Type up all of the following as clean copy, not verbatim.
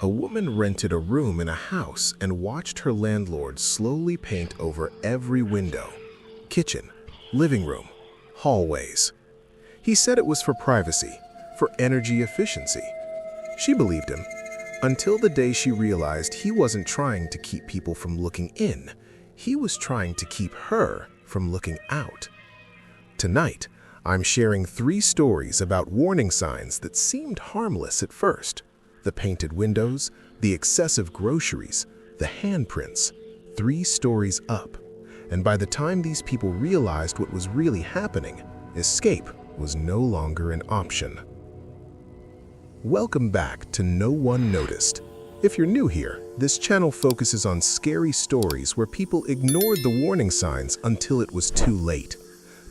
A woman rented a room in a house and watched her landlord slowly paint over every window, kitchen, living room, hallways. He said it was for privacy, for energy efficiency. She believed him, until the day she realized he wasn't trying to keep people from looking in. He was trying to keep her from looking out. Tonight, I'm sharing 3 stories about warning signs that seemed harmless at first. The painted windows, the excessive groceries, the handprints, 3 stories up. And by the time these people realized what was really happening, escape was no longer an option. Welcome back to No One Noticed. If you're new here, this channel focuses on scary stories where people ignored the warning signs until it was too late.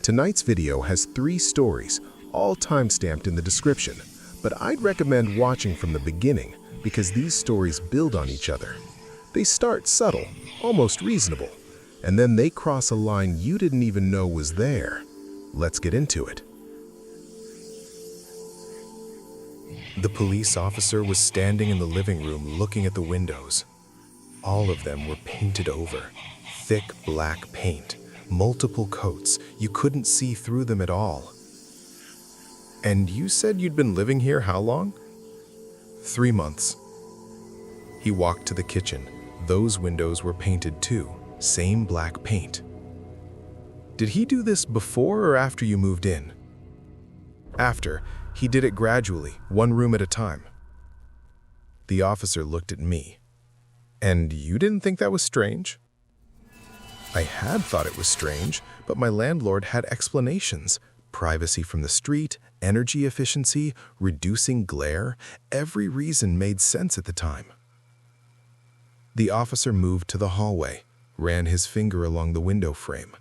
Tonight's video has 3 stories, all time-stamped in the description, but I'd recommend watching from the beginning because these stories build on each other. They start subtle, almost reasonable, and then they cross a line you didn't even know was there. Let's get into it. The police officer was standing in the living room looking at the windows. All of them were painted over. Thick black paint, multiple coats. You couldn't see through them at all. And you said you'd been living here how long? 3 months. He walked to the kitchen. Those windows were painted too, same black paint. Did he do this before or after you moved in? After. He did it gradually, 1 room at a time. The officer looked at me. And you didn't think that was strange? I had thought it was strange, but my landlord had explanations. Privacy from the street, energy efficiency, reducing glare. Every reason made sense at the time. The officer moved to the hallway, ran his finger along the window frame.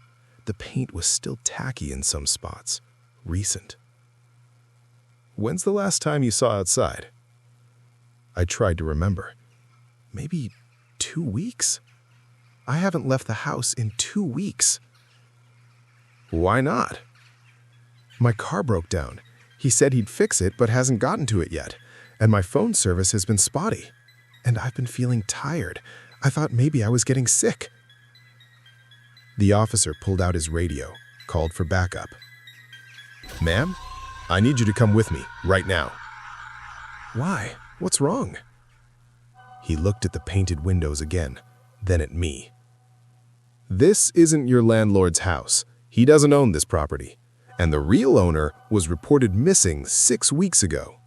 The paint was still tacky in some spots. Recent. When's the last time you saw outside? I tried to remember. Maybe 2 weeks? I haven't left the house in 2 weeks. Why not? My car broke down. He said he'd fix it, but hasn't gotten to it yet. And my phone service has been spotty. And I've been feeling tired. I thought maybe I was getting sick. The officer pulled out his radio, called for backup. Ma'am, I need you to come with me, right now. Why? What's wrong? He looked at the painted windows again, then at me. This isn't your landlord's house. He doesn't own this property. And the real owner was reported missing 6 weeks ago.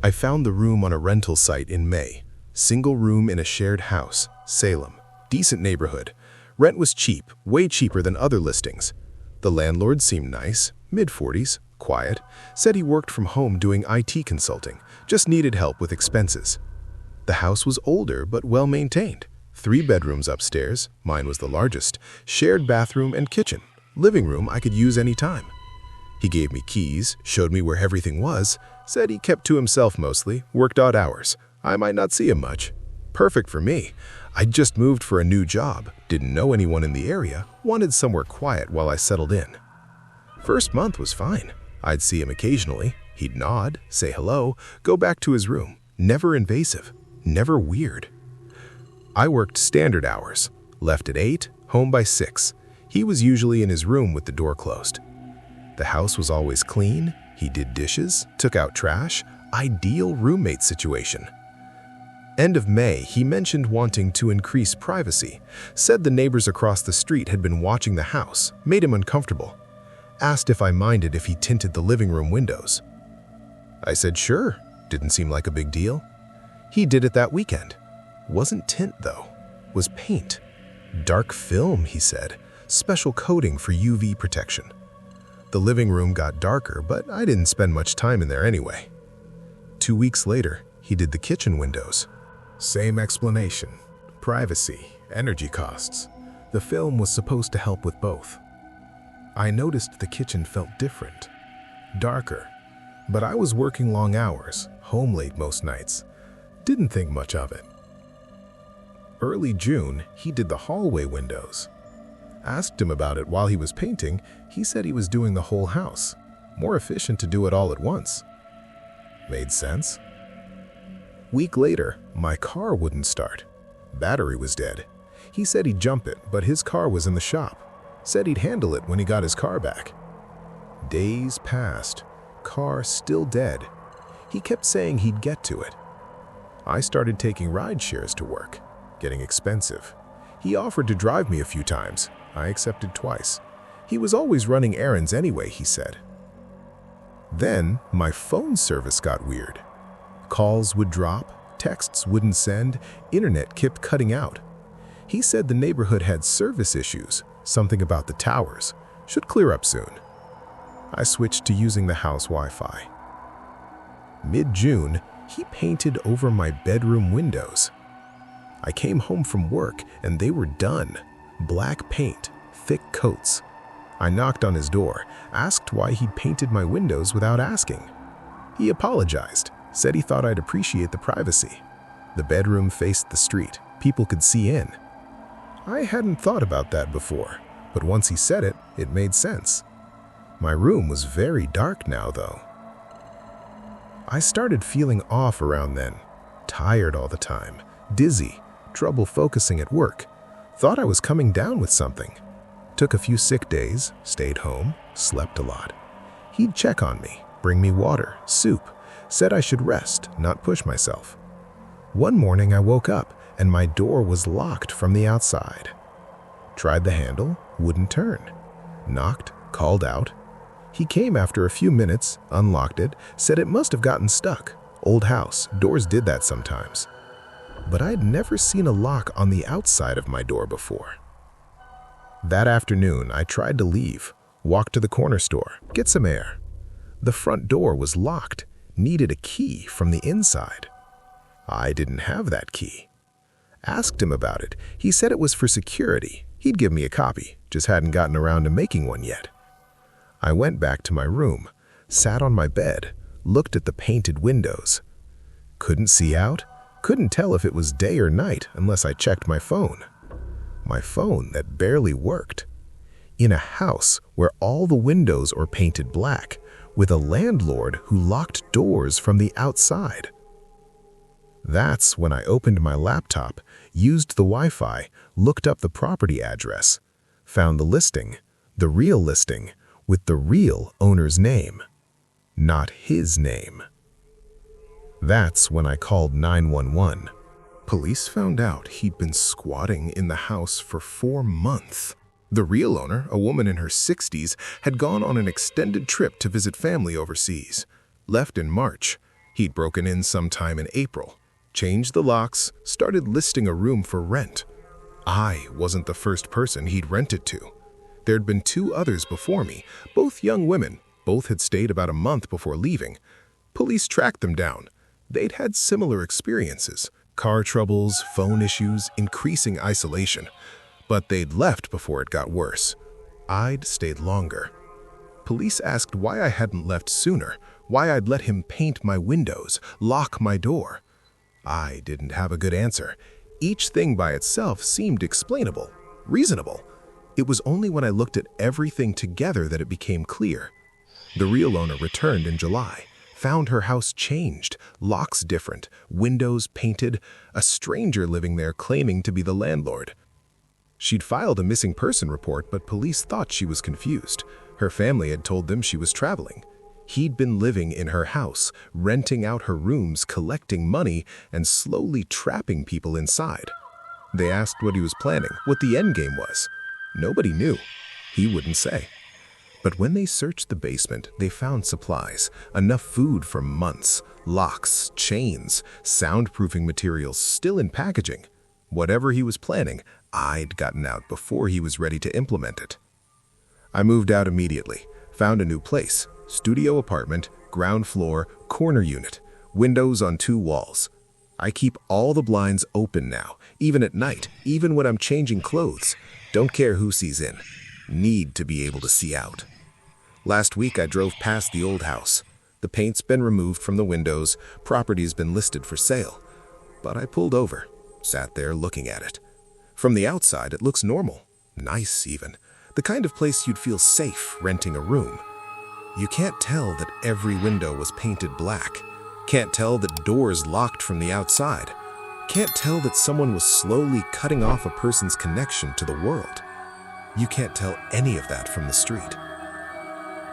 I found the room on a rental site in May. Single room in a shared house, Salem. Decent neighborhood. Rent was cheap, way cheaper than other listings. The landlord seemed nice, mid-40s, quiet, said he worked from home doing IT consulting, just needed help with expenses. The house was older but well-maintained. 3 bedrooms upstairs, mine was the largest, shared bathroom and kitchen. Living room I could use anytime. He gave me keys, showed me where everything was, said he kept to himself mostly, worked odd hours. I might not see him much. Perfect for me. I'd just moved for a new job, didn't know anyone in the area, wanted somewhere quiet while I settled in. First month was fine. I'd see him occasionally. He'd nod, say hello, go back to his room. Never invasive, never weird. I worked standard hours, left at 8, home by 6. He was usually in his room with the door closed. The house was always clean, he did dishes, took out trash, ideal roommate situation. End of May, he mentioned wanting to increase privacy, said the neighbors across the street had been watching the house, made him uncomfortable. Asked if I minded if he tinted the living room windows. I said sure, didn't seem like a big deal. He did it that weekend. Wasn't tint though, was paint. Dark film, he said, special coating for UV protection. The living room got darker, but I didn't spend much time in there anyway. 2 weeks later, he did the kitchen windows. Same explanation. Privacy, energy costs. The film was supposed to help with both. I noticed the kitchen felt different, darker, but I was working long hours, home late most nights. Didn't think much of it. Early June, he did the hallway windows. Asked him about it while he was painting, he said he was doing the whole house. More efficient to do it all at once. Made sense. Week later, my car wouldn't start. Battery was dead. He said he'd jump it, but his car was in the shop. Said he'd handle it when he got his car back. Days passed. Car still dead. He kept saying he'd get to it. I started taking ride shares to work, getting expensive. He offered to drive me a few times. I accepted twice. He was always running errands anyway, he said. Then my phone service got weird. Calls would drop, texts wouldn't send, internet kept cutting out. He said the neighborhood had service issues, something about the towers. Should clear up soon. I switched to using the house Wi-Fi. Mid-June, he painted over my bedroom windows. I came home from work and they were done. Black paint, thick coats. I knocked on his door, asked why he'd painted my windows without asking. He apologized, said he thought I'd appreciate the privacy. The bedroom faced the street. People could see in. I hadn't thought about that before, but once he said it, it made sense. My room was very dark now, though. I started feeling off around then. Tired all the time, dizzy, trouble focusing at work. Thought I was coming down with something. Took a few sick days, stayed home, slept a lot. He'd check on me, bring me water, soup, said I should rest, not push myself. One morning I woke up and my door was locked from the outside. Tried the handle, wouldn't turn. Knocked, called out. He came after a few minutes, unlocked it, said it must have gotten stuck. Old house, doors did that sometimes. But I'd never seen a lock on the outside of my door before. That afternoon, I tried to leave, walk to the corner store, get some air. The front door was locked, needed a key from the inside. I didn't have that key. Asked him about it. He said it was for security. He'd give me a copy, just hadn't gotten around to making one yet. I went back to my room, sat on my bed, looked at the painted windows. Couldn't see out, couldn't tell if it was day or night unless I checked my phone. My phone that barely worked. In a house where all the windows are painted black, with a landlord who locked doors from the outside. That's when I opened my laptop, used the Wi-Fi, looked up the property address, found the listing, the real listing, with the real owner's name, not his name. That's when I called 911. Police found out he'd been squatting in the house for 4 months. The real owner, a woman in her 60s, had gone on an extended trip to visit family overseas. Left in March. He'd broken in sometime in April. Changed the locks, started listing a room for rent. I wasn't the first person he'd rented to. There'd been 2 others before me, both young women. Both had stayed about a month before leaving. Police tracked them down. They'd had similar experiences. Car troubles, phone issues, increasing isolation. But they'd left before it got worse. I'd stayed longer. Police asked why I hadn't left sooner, why I'd let him paint my windows, lock my door. I didn't have a good answer. Each thing by itself seemed explainable, reasonable. It was only when I looked at everything together that it became clear. The real owner returned in July, found her house changed, locks different, windows painted, a stranger living there claiming to be the landlord. She'd filed a missing person report, but police thought she was confused. Her family had told them she was traveling. He'd been living in her house, renting out her rooms, collecting money, and slowly trapping people inside. They asked what he was planning, what the end game was. Nobody knew. He wouldn't say. But when they searched the basement, they found supplies, enough food for months, locks, chains, soundproofing materials still in packaging. Whatever he was planning, I'd gotten out before he was ready to implement it. I moved out immediately, found a new place, studio apartment, ground floor, corner unit, windows on 2 walls. I keep all the blinds open now, even at night, even when I'm changing clothes. Don't care who sees in. Need to be able to see out. Last week I drove past the old house. The paint's been removed from the windows, property's been listed for sale. But I pulled over, sat there looking at it. From the outside it looks normal, nice even. The kind of place you'd feel safe renting a room. You can't tell that every window was painted black. Can't tell that doors locked from the outside. Can't tell that someone was slowly cutting off a person's connection to the world. You can't tell any of that from the street.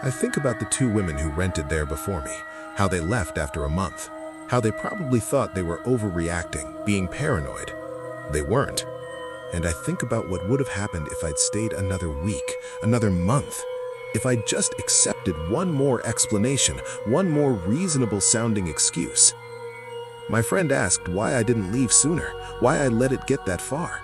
I think about the two women who rented there before me, how they left after a month, how they probably thought they were overreacting, being paranoid. They weren't. And I think about what would have happened if I'd stayed another week, another month, if I'd just accepted one more explanation, one more reasonable-sounding excuse. My friend asked why I didn't leave sooner, why I let it get that far.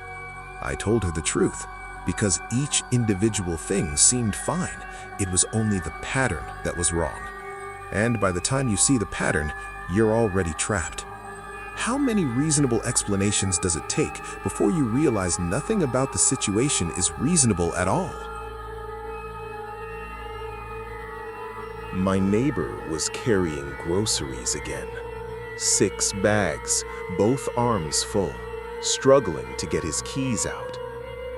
I told her the truth, because each individual thing seemed fine. It was only the pattern that was wrong. And by the time you see the pattern, you're already trapped. How many reasonable explanations does it take before you realize nothing about the situation is reasonable at all? My neighbor was carrying groceries again. 6 bags, both arms full, struggling to get his keys out.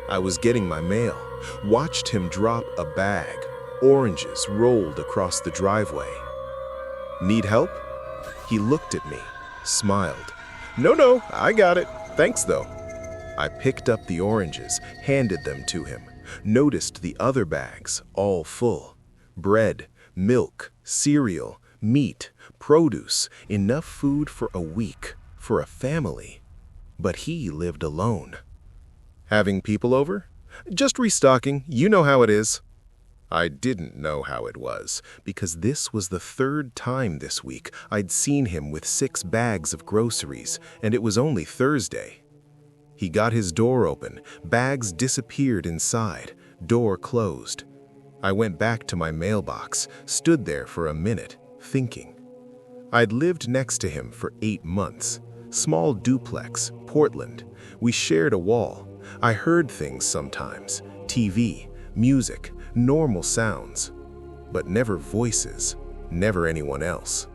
I was getting my mail, watched him drop a bag, oranges rolled across the driveway. Need help? He looked at me, smiled. No, I got it. Thanks though. I picked up the oranges, handed them to him, noticed the other bags, all full. Bread, milk, cereal, meat, produce, enough food for a week, for a family. But he lived alone. Having people over? Just restocking, you know how it is. I didn't know how it was, because this was the 3rd time this week I'd seen him with 6 bags of groceries, and it was only Thursday. He got his door open, bags disappeared inside, door closed. I went back to my mailbox, stood there for a minute, thinking. I'd lived next to him for 8 months. Small duplex, Portland. We shared a wall. I heard things sometimes, TV, music, normal sounds, but never voices, never anyone else.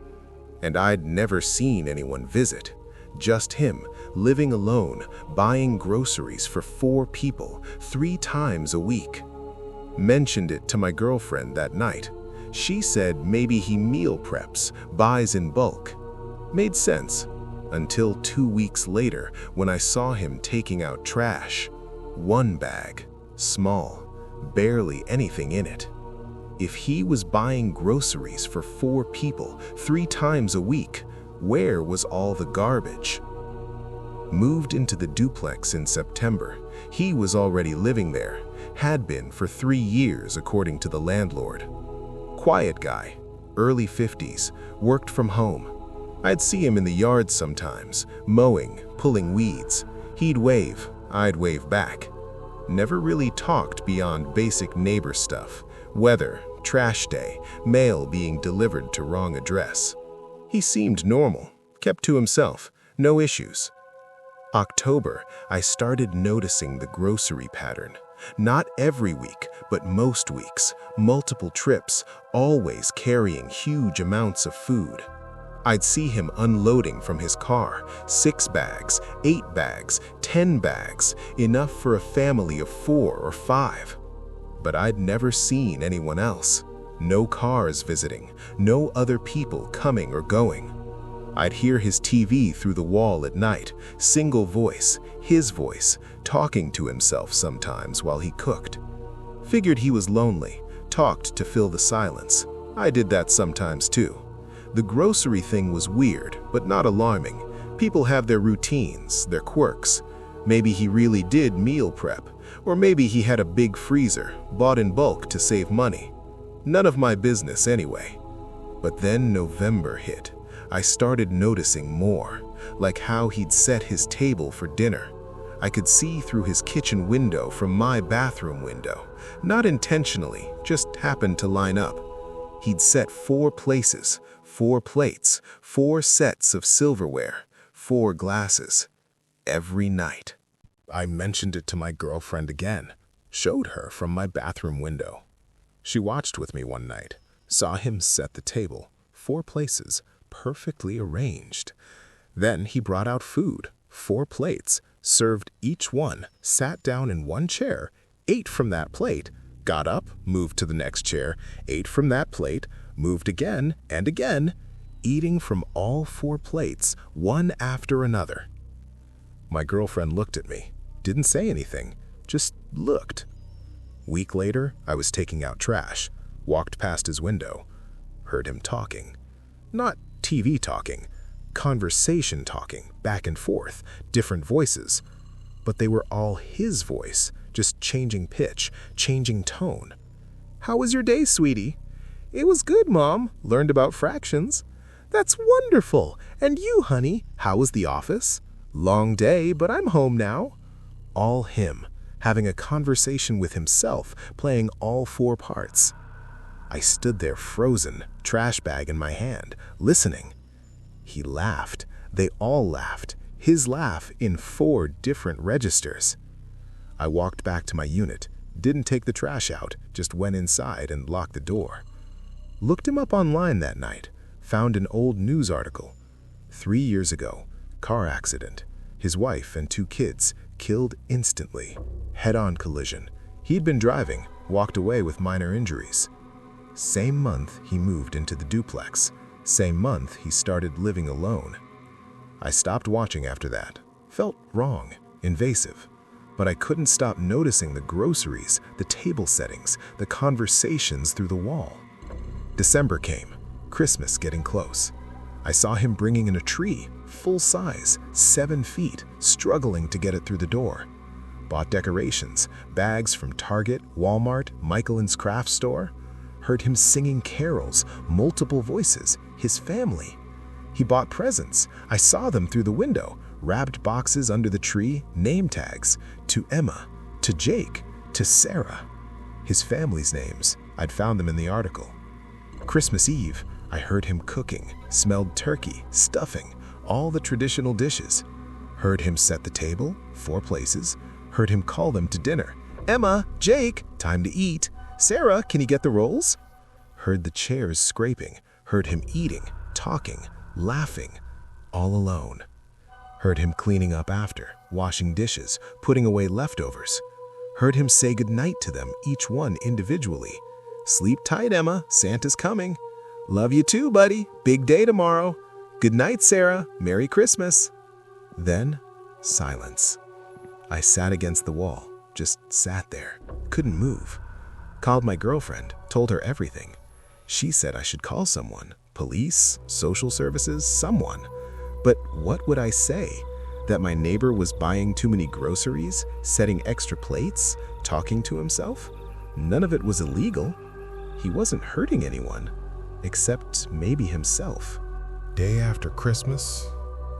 And I'd never seen anyone visit, just him, living alone, buying groceries for 4 people, 3 times a week. Mentioned it to my girlfriend that night. She said maybe he meal preps, buys in bulk. Made sense, until 2 weeks later when I saw him taking out trash. 1 bag, small, barely anything in it. If he was buying groceries for 4 people 3 times a week, where was all the garbage? Moved into the duplex in September. He was already living there, had been for 3 years according to the landlord. Quiet guy, early 50s, worked from home. I'd see him in the yard sometimes, mowing, pulling weeds. He'd wave, I'd wave back. Never really talked beyond basic neighbor stuff, weather, trash day, mail being delivered to wrong address. He seemed normal, kept to himself, no issues. October, I started noticing the grocery pattern. Not every week, but most weeks, multiple trips, always carrying huge amounts of food. I'd see him unloading from his car, 6 bags, 8 bags, 10 bags, enough for a family of 4 or 5. But I'd never seen anyone else. No cars visiting, no other people coming or going. I'd hear his TV through the wall at night, single voice, his voice, talking to himself sometimes while he cooked. Figured he was lonely, talked to fill the silence. I did that sometimes too. The grocery thing was weird, but not alarming. People have their routines, their quirks. Maybe he really did meal prep, or maybe he had a big freezer, bought in bulk to save money. None of my business anyway. But then November hit. I started noticing more, like how he'd set his table for dinner. I could see through his kitchen window from my bathroom window. Not intentionally, just happened to line up. He'd set 4 places, 4 plates, 4 sets of silverware, 4 glasses, every night. I mentioned it to my girlfriend again, showed her from my bathroom window. She watched with me one night, saw him set the table, 4 places, perfectly arranged. Then he brought out food, 4 plates, served each one, sat down in one chair, ate from that plate, got up, moved to the next chair, ate from that plate, moved again and again. eating from all 4 plates, one after another. My girlfriend looked at me, didn't say anything, just looked. Week later, I was taking out trash, walked past his window, heard him talking. Not TV talking, conversation talking, back and forth, different voices. But they were all his voice, just changing pitch, changing tone. "How was your day, sweetie?" "It was good, Mom. Learned about fractions." "That's wonderful. And you, honey, how was the office?" "Long day, but I'm home now." All him, having a conversation with himself, playing all 4 parts. I stood there frozen, trash bag in my hand, listening. He laughed. They all laughed. His laugh in 4 different registers. I walked back to my unit, didn't take the trash out, just went inside and locked the door. Looked him up online that night, found an old news article. 3 years ago, car accident. His wife and 2 kids killed instantly. Head-on collision. He'd been driving, walked away with minor injuries. Same month he moved into the duplex. Same month he started living alone. I stopped watching after that. Felt wrong, invasive. But I couldn't stop noticing the groceries, the table settings, the conversations through the wall. December came, Christmas getting close. I saw him bringing in a tree, full size, 7 feet, struggling to get it through the door. Bought decorations, bags from Target, Walmart, Michaelin's craft store. Heard him singing carols, multiple voices, his family. He bought presents. I saw them through the window, wrapped boxes under the tree, name tags, to Emma, to Jake, to Sarah. His family's names, I'd found them in the article. Christmas Eve, I heard him cooking, smelled turkey, stuffing, all the traditional dishes. Heard him set the table, 4 places. Heard him call them to dinner. "Emma, Jake, time to eat. Sarah, can you get the rolls?" Heard the chairs scraping. Heard him eating, talking, laughing, all alone. Heard him cleaning up after, washing dishes, putting away leftovers. Heard him say goodnight to them, each one individually. "Sleep tight, Emma, Santa's coming." "Love you too, buddy, big day tomorrow." "Good night, Sarah, Merry Christmas." Then, silence. I sat against the wall, just sat there, couldn't move. Called my girlfriend, told her everything. She said I should call someone, police, social services, someone. But what would I say? That my neighbor was buying too many groceries, setting extra plates, talking to himself? None of it was illegal. He wasn't hurting anyone, except maybe himself. Day after Christmas,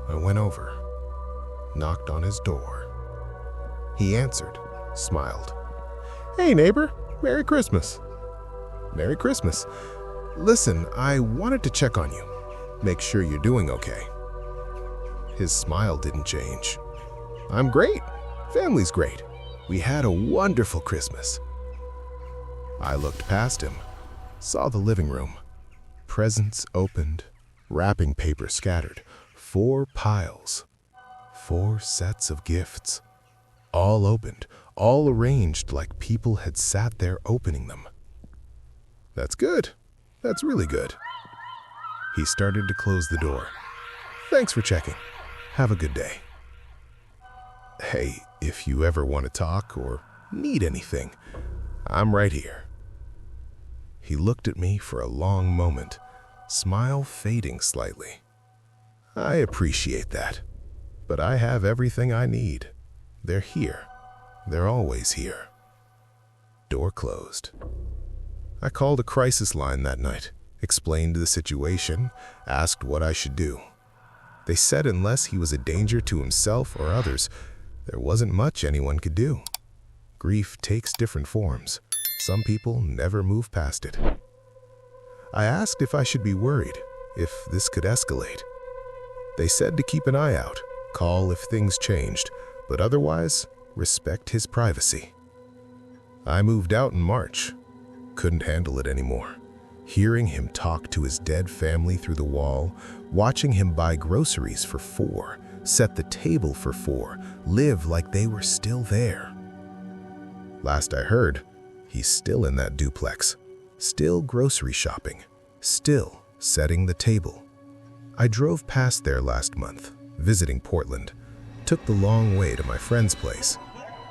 I went over, knocked on his door. He answered, smiled. "Hey neighbor, Merry Christmas." "Merry Christmas. Listen, I wanted to check on you, make sure you're doing okay." His smile didn't change. "I'm great. Family's great. We had a wonderful Christmas." I looked past him, saw the living room. Presents opened, wrapping paper scattered, 4 piles, 4 sets of gifts. All opened, all arranged like people had sat there opening them. "That's good. That's really good." He started to close the door. "Thanks for checking. Have a good day." "Hey, if you ever want to talk or need anything, I'm right here." He looked at me for a long moment, smile fading slightly. "I appreciate that, but I have everything I need. They're here. They're always here." Door closed. I called a crisis line that night, explained the situation, asked what I should do. They said unless he was a danger to himself or others, there wasn't much anyone could do. Grief takes different forms. Some people never move past it. I asked if I should be worried, if this could escalate. They said to keep an eye out, call if things changed, but otherwise, respect his privacy. I moved out in March. Couldn't handle it anymore. Hearing him talk to his dead family through the wall, watching him buy groceries for 4, set the table for 4, live like they were still there. Last I heard, he's still in that duplex, still grocery shopping, still setting the table, I drove past there last month, visiting Portland, took the long way to my friend's place,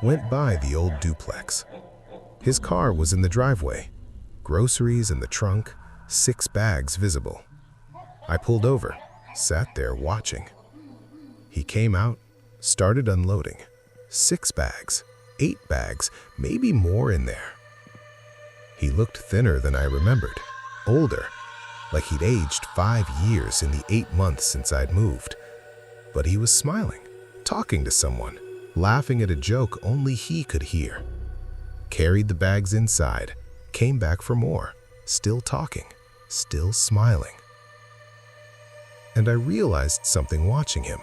went by the old duplex. His car was in the driveway, groceries in the trunk, 6 bags visible. I pulled over, sat there watching. He came out, started unloading. 6 bags, 8 bags, maybe more in there. He looked thinner than I remembered, older, like he'd aged 5 years in the 8 months since I'd moved. But he was smiling, talking to someone, laughing at a joke only he could hear. Carried the bags inside, came back for more, still talking, still smiling. And I realized something watching him,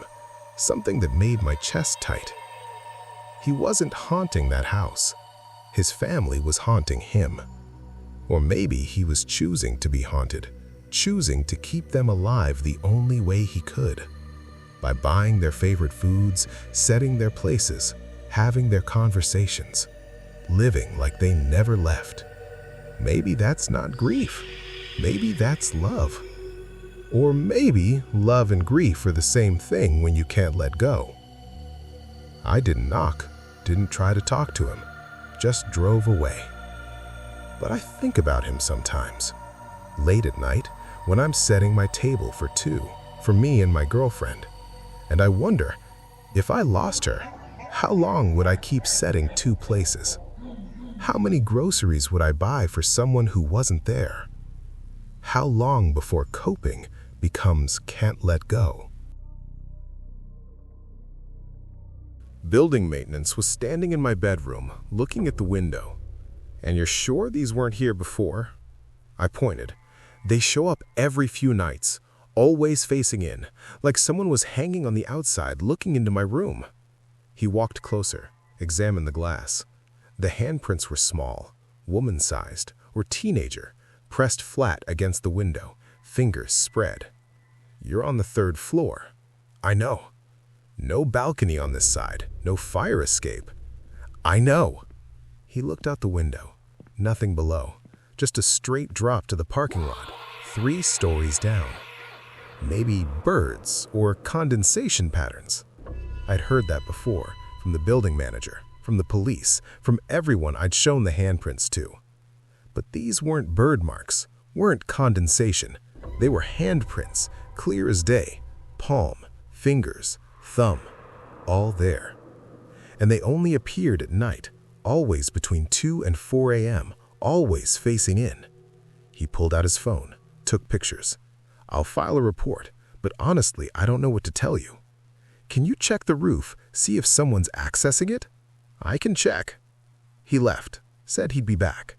something that made my chest tight. He wasn't haunting that house. His family was haunting him. Or maybe he was choosing to be haunted, choosing to keep them alive the only way he could. By buying their favorite foods, setting their places, having their conversations, living like they never left. Maybe that's not grief. Maybe that's love. Or maybe love and grief are the same thing when you can't let go. I didn't knock, didn't try to talk to him, just drove away. But I think about him sometimes. Late at night, when I'm setting my table for 2, for me and my girlfriend, and I wonder, if I lost her, how long would I keep setting 2 places? How many groceries would I buy for someone who wasn't there? How long before coping becomes can't let go? Building maintenance was standing in my bedroom, looking at the window. "And you're sure these weren't here before?" I pointed. "They show up every few nights, always facing in, like someone was hanging on the outside looking into my room." He walked closer, examined the glass. The handprints were small, woman-sized, or teenager, pressed flat against the window, fingers spread. "You're on the 3rd floor." "I know." "No balcony on this side, no fire escape." "I know." He looked out the window. Nothing below, just a straight drop to the parking lot, 3 stories down. Maybe birds or condensation patterns. I'd heard that before, from the building manager, from the police, from everyone I'd shown the handprints to. But these weren't bird marks, weren't condensation. They were handprints, clear as day, palm, fingers, thumb, all there. And they only appeared at night, always between 2 and 4 a.m., always facing in. He pulled out his phone, took pictures. "I'll file a report, but honestly, I don't know what to tell you." "Can you check the roof, see if someone's accessing it?" "I can check." He left, said he'd be back.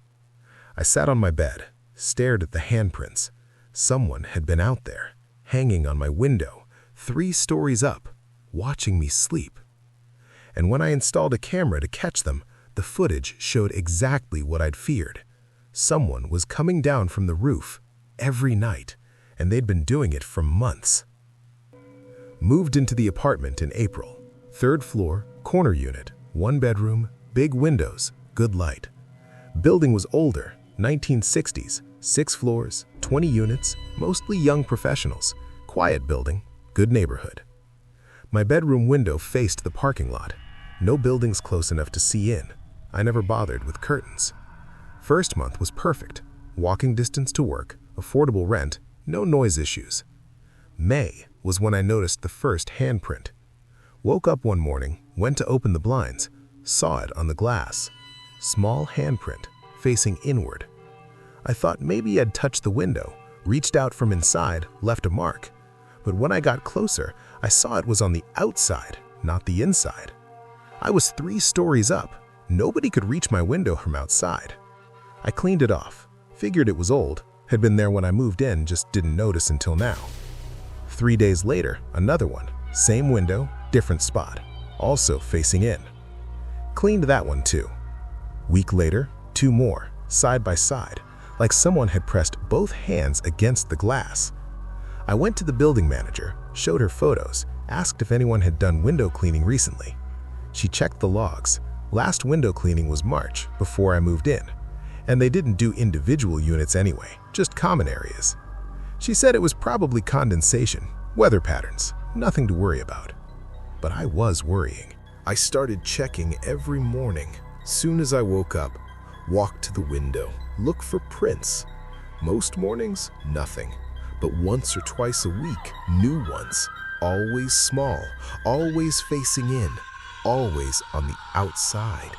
I sat on my bed, stared at the handprints. Someone had been out there, hanging on my window, 3 stories up, watching me sleep. And when I installed a camera to catch them, the footage showed exactly what I'd feared. Someone was coming down from the roof every night, and they'd been doing it for months. Moved into the apartment in April. 3rd floor, corner unit, 1 bedroom, big windows, good light. Building was older, 1960s, 6 floors, 20 units, mostly young professionals. Quiet building, good neighborhood. My bedroom window faced the parking lot. No buildings close enough to see in. I never bothered with curtains. First month was perfect. Walking distance to work, affordable rent, no noise issues. May was when I noticed the first handprint. Woke up one morning, went to open the blinds, saw it on the glass. Small handprint, facing inward. I thought maybe I'd touched the window, reached out from inside, left a mark. But when I got closer, I saw it was on the outside, not the inside. I was 3 stories up. Nobody could reach my window from outside. I cleaned it off, figured it was old, had been there when I moved in, just didn't notice until now. 3 days later, another one, same window, different spot, also facing in. Cleaned that one too. Week later, 2 more, side by side, like someone had pressed both hands against the glass. I went to the building manager, showed her photos, asked if anyone had done window cleaning recently. She checked the logs. Last window cleaning was March, before I moved in. And they didn't do individual units anyway, just common areas. She said it was probably condensation, weather patterns, nothing to worry about. But I was worrying. I started checking every morning. Soon as I woke up, walked to the window, look for prints. Most mornings, nothing. But once or twice a week, new ones. Always small, always facing in, always on the outside.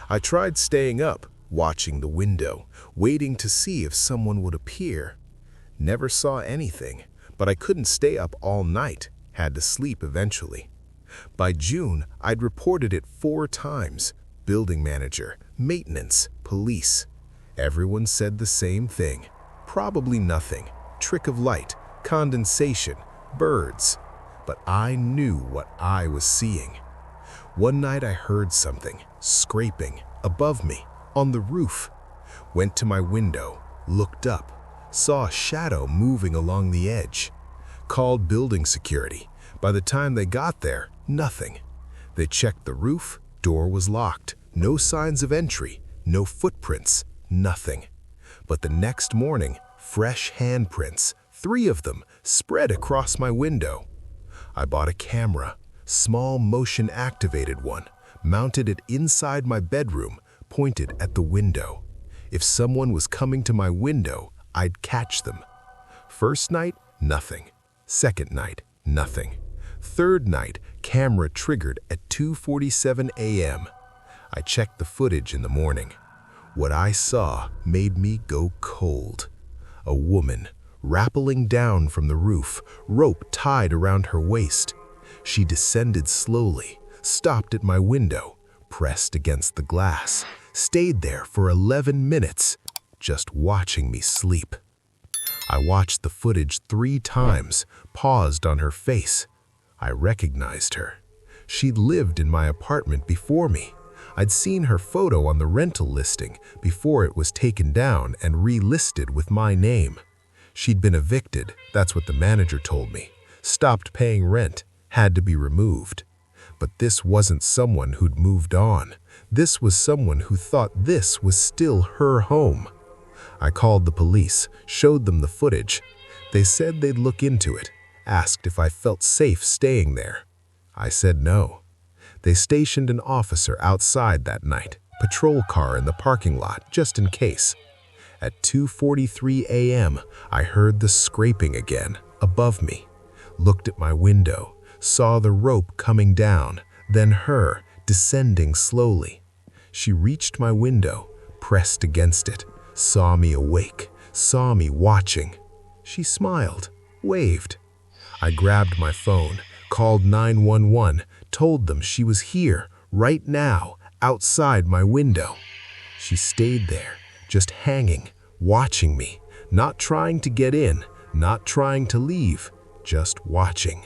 I tried staying up, watching the window, waiting to see if someone would appear. Never saw anything, but I couldn't stay up all night, had to sleep eventually. By June, I'd reported it 4 times. Building manager, maintenance, police. Everyone said the same thing. Probably nothing. Trick of light, condensation, birds. But I knew what I was seeing. One night I heard something, scraping, above me, on the roof. Went to my window, looked up, saw a shadow moving along the edge. Called building security. By the time they got there, nothing. They checked the roof, door was locked, no signs of entry, no footprints, nothing. But the next morning, fresh handprints, 3 of them, spread across my window. I bought a camera, small motion-activated one, mounted it inside my bedroom, pointed at the window. If someone was coming to my window, I'd catch them. First night, nothing. Second night, nothing. Third night, camera triggered at 2:47 a.m. I checked the footage in the morning. What I saw made me go cold. A woman, rappelling down from the roof, rope tied around her waist. She descended slowly, stopped at my window, pressed against the glass, stayed there for 11 minutes, just watching me sleep. I watched the footage 3 times, paused on her face. I recognized her. She'd lived in my apartment before me. I'd seen her photo on the rental listing before it was taken down and relisted with my name. She'd been evicted, that's what the manager told me. Stopped paying rent, had to be removed. But this wasn't someone who'd moved on. This was someone who thought this was still her home. I called the police, showed them the footage. They said they'd look into it, asked if I felt safe staying there. I said no. They stationed an officer outside that night, patrol car in the parking lot, just in case. At 2:43 a.m., I heard the scraping again, above me. Looked at my window, saw the rope coming down, then her descending slowly. She reached my window, pressed against it, saw me awake, saw me watching. She smiled, waved. I grabbed my phone, called 911, told them she was here, right now, outside my window. She stayed there, just hanging, watching me, not trying to get in, not trying to leave, just watching.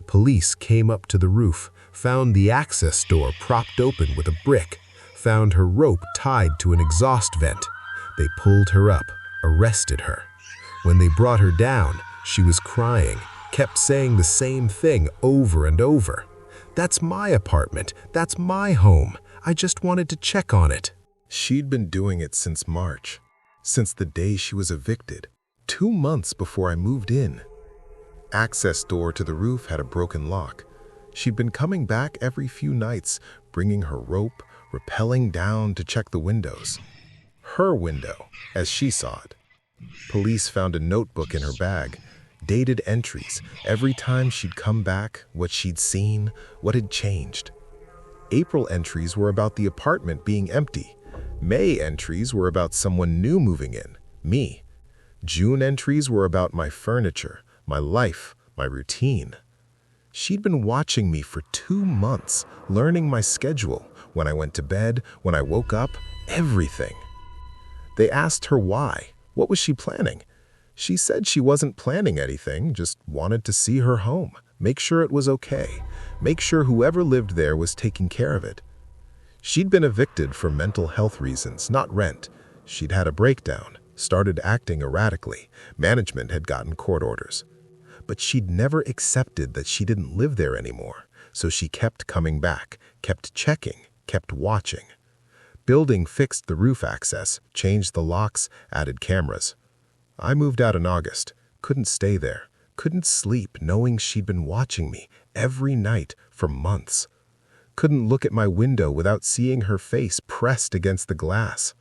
Police came up to the roof, found the access door propped open with a brick, found her rope tied to an exhaust vent. They pulled her up, arrested her. When they brought her down, she was crying, kept saying the same thing over and over. "That's my apartment, that's my home. I just wanted to check on it." She'd been doing it since March, since the day she was evicted, 2 months before I moved in. Access door to the roof had a broken lock. She'd been coming back every few nights, bringing her rope, rappelling down to check the windows. Her window, as she saw it. Police found a notebook in her bag, dated entries, every time she'd come back, what she'd seen, what had changed. April entries were about the apartment being empty. May entries were about someone new moving in, me. June entries were about my furniture, my life, my routine. She'd been watching me for 2 months, learning my schedule, when I went to bed, when I woke up, everything. They asked her why. What was she planning? She said she wasn't planning anything, just wanted to see her home, make sure it was okay, make sure whoever lived there was taking care of it. She'd been evicted for mental health reasons, not rent. She'd had a breakdown, started acting erratically. Management had gotten court orders. But she'd never accepted that she didn't live there anymore, so she kept coming back, kept checking, kept watching. Building fixed the roof access, changed the locks, added cameras. I moved out in August. Couldn't stay there. Couldn't sleep knowing she'd been watching me every night for months. Couldn't look at my window without seeing her face pressed against the glass.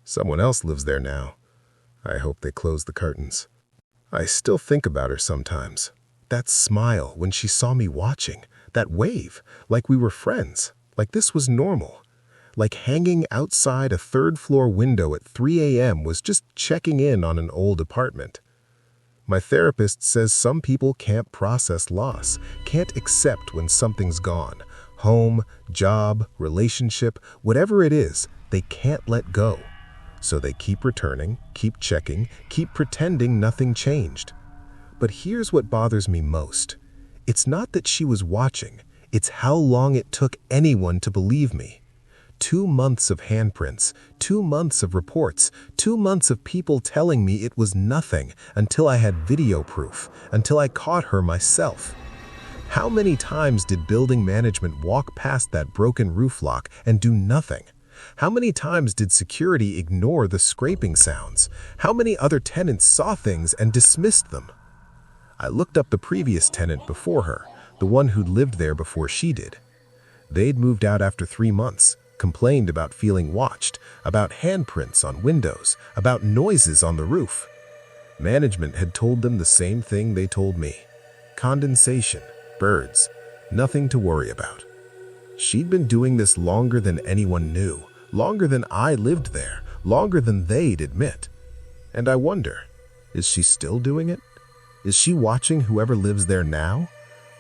Someone else lives there now. I hope they close the curtains. I still think about her sometimes. That smile when she saw me watching, that wave, like we were friends, like this was normal. Like hanging outside a third-floor window at 3 a.m. was just checking in on an old apartment. My therapist says some people can't process loss, can't accept when something's gone. Home, job, relationship, whatever it is, they can't let go. So they keep returning, keep checking, keep pretending nothing changed. But here's what bothers me most. It's not that she was watching, it's how long it took anyone to believe me. 2 months of handprints, 2 months of reports, 2 months of people telling me it was nothing until I had video proof, until I caught her myself. How many times did building management walk past that broken roof lock and do nothing? How many times did security ignore the scraping sounds? How many other tenants saw things and dismissed them? I looked up the previous tenant before her, the one who'd lived there before she did. They'd moved out after 3 months. Complained about feeling watched, about handprints on windows, about noises on the roof. Management had told them the same thing they told me. Condensation, birds, nothing to worry about. She'd been doing this longer than anyone knew, longer than I lived there, longer than they'd admit. And I wonder, is she still doing it? Is she watching whoever lives there now?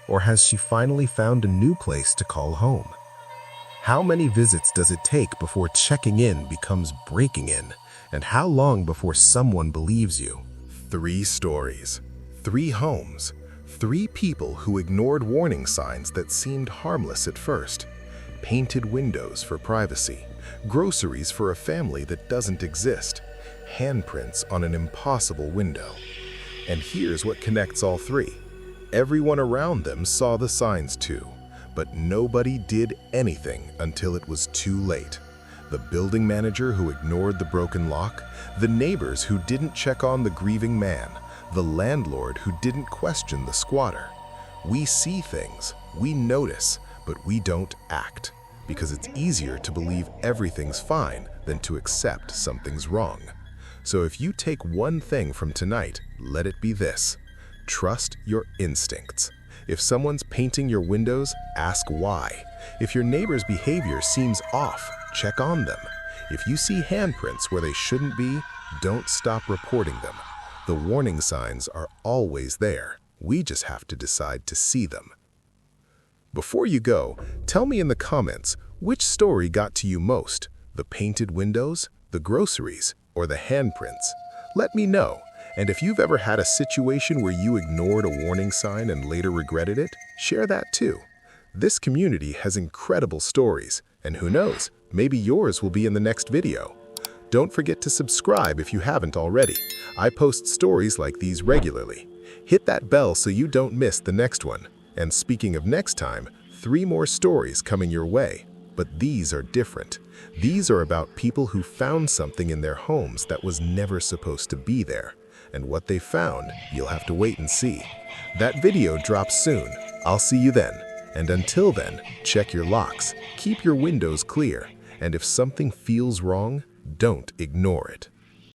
Or has she finally found a new place to call home? How many visits does it take before checking in becomes breaking in? And how long before someone believes you? 3 stories, 3 homes, 3 people who ignored warning signs that seemed harmless at first. Painted windows for privacy, groceries for a family that doesn't exist, handprints on an impossible window. And here's what connects all 3. Everyone around them saw the signs too. But nobody did anything until it was too late. The building manager who ignored the broken lock, the neighbors who didn't check on the grieving man, the landlord who didn't question the squatter. We see things, we notice, but we don't act, because it's easier to believe everything's fine than to accept something's wrong. So if you take one thing from tonight, let it be this: trust your instincts. If someone's painting your windows, ask why. If your neighbor's behavior seems off, check on them. If you see handprints where they shouldn't be, don't stop reporting them. The warning signs are always there. We just have to decide to see them. Before you go, tell me in the comments, which story got to you most? The painted windows, the groceries, or the handprints? Let me know. And if you've ever had a situation where you ignored a warning sign and later regretted it, share that too. This community has incredible stories, and who knows, maybe yours will be in the next video. Don't forget to subscribe if you haven't already. I post stories like these regularly. Hit that bell so you don't miss the next one. And speaking of next time, 3 more stories coming your way. But these are different. These are about people who found something in their homes that was never supposed to be there. And what they found, you'll have to wait and see. That video drops soon. I'll see you then. And until then, check your locks, keep your windows clear, and if something feels wrong, don't ignore it.